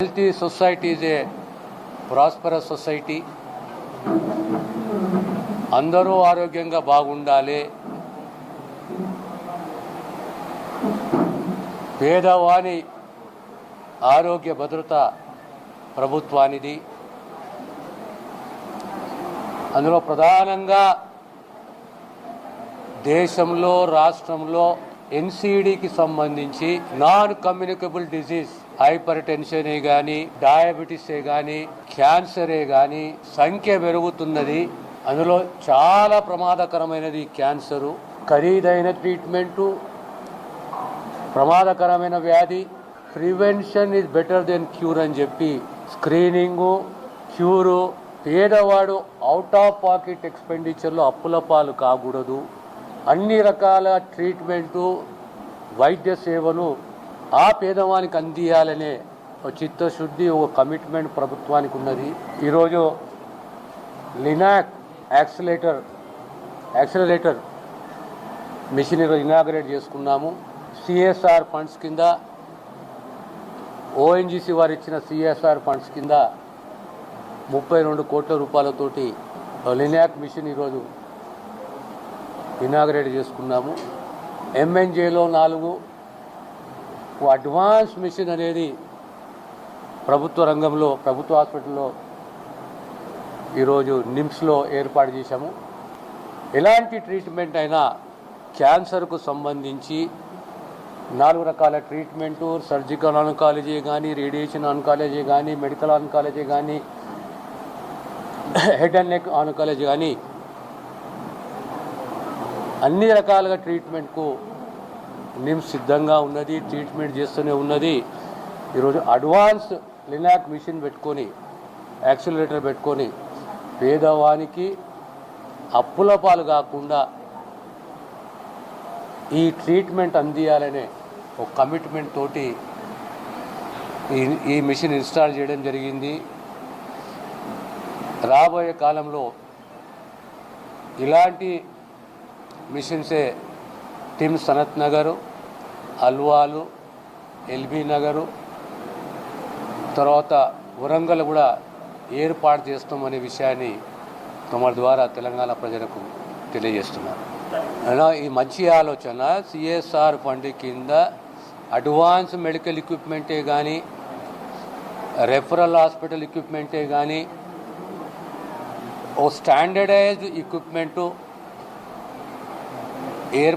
Healthy society is a prosperous society. అందరూ ఆరోగ్యంగా బాగుండాలి. పేదవాని ఆరోగ్య భద్రత ప్రభుత్వానిది. అందులో ప్రధానంగా దేశంలో రాష్ట్రంలో ఎన్సిడికి సంబంధించి నాన్ కమ్యూనికబుల్ డిజీజ్ హైపర్ టెన్షనే కానీ డయాబెటీసే కానీ క్యాన్సరే కానీ సంఖ్య పెరుగుతున్నది. అందులో చాలా ప్రమాదకరమైనది క్యాన్సరు. ఖరీదైన ట్రీట్మెంటు, ప్రమాదకరమైన వ్యాధి. Prevention is better than cure అని చెప్పి స్క్రీనింగు, క్యూరు. పేదవాడు అవుట్ ఆఫ్ పాకెట్ ఎక్స్పెండిచర్లో అప్పుల పాలు కాకూడదు. అన్ని రకాల ట్రీట్మెంటు, వైద్య సేవలు ఆ పేదవానికి అందియాలనే ఒక చిత్తశుద్ధి, ఒక కమిట్మెంట్ ప్రభుత్వానికి ఉన్నది. ఈరోజు లినాక్ యాక్సిలరేటర్ మిషన్ ఈరోజు ఇనాగరేట్ చేసుకున్నాము. సిఎస్ఆర్ ఫండ్స్ కింద, ఓఎన్జీసీ వారు ఇచ్చిన సిఎస్ఆర్ ఫండ్స్ కింద 32 కోట్ల రూపాయలతోటి లినాక్ మిషన్ ఈరోజు ఇనాగరేట్ చేసుకున్నాము. ఎంఎన్జేలో 4 అడ్వాన్స్ మిషన్ అనేది ప్రభుత్వ రంగంలో, ప్రభుత్వ హాస్పిటల్లో ఈరోజు నిమ్స్లో ఏర్పాటు చేశాము. ఎలాంటి ట్రీట్మెంట్ అయినా క్యాన్సర్కు సంబంధించి 4 రకాల ట్రీట్మెంటు, సర్జికల్ ఆన్కాలజీ కానీ, రేడియేషన్ ఆన్కాలజీ కానీ, మెడికల్ ఆన్కాలజీ కానీ, హెడ్ అండ్ నెక్ ఆన్కాలజీ కానీ అన్ని రకాలుగా ట్రీట్మెంట్కు నిమ్స్ సిద్ధంగా ఉన్నది, ట్రీట్మెంట్ చేస్తూనే ఉన్నది. ఈరోజు అడ్వాన్స్ లినాక్ మిషన్ పెట్టుకొని, యాక్సిలరేటర్ పెట్టుకొని పేదవానికి అప్పుల పాలు కాకుండా ఈ ట్రీట్మెంట్ అందియాలనే ఒక కమిట్మెంట్ తోటి ఈ మిషన్ ఇన్స్టాల్ చేయడం జరిగింది. రాబోయే కాలంలో ఇలాంటి మిషన్సే టిమ్స్ సనత్ నగరు, అల్వాలు, ఎల్బీ నగరు, తర్వాత వరంగల్ కూడా ఏర్పాటు చేస్తామనే విషయాన్ని తమ ద్వారా తెలంగాణ ప్రజలకు తెలియజేస్తున్నారు. అయినా ఈ మంచి ఆలోచన. సిఎస్ఆర్ ఫండ్ కింద అడ్వాన్స్ మెడికల్ ఎక్విప్మెంటే కానీ, రెఫరల్ హాస్పిటల్ ఎక్విప్మెంటే కానీ, ఓ స్టాండర్డైజ్డ్ ఎక్విప్మెంటు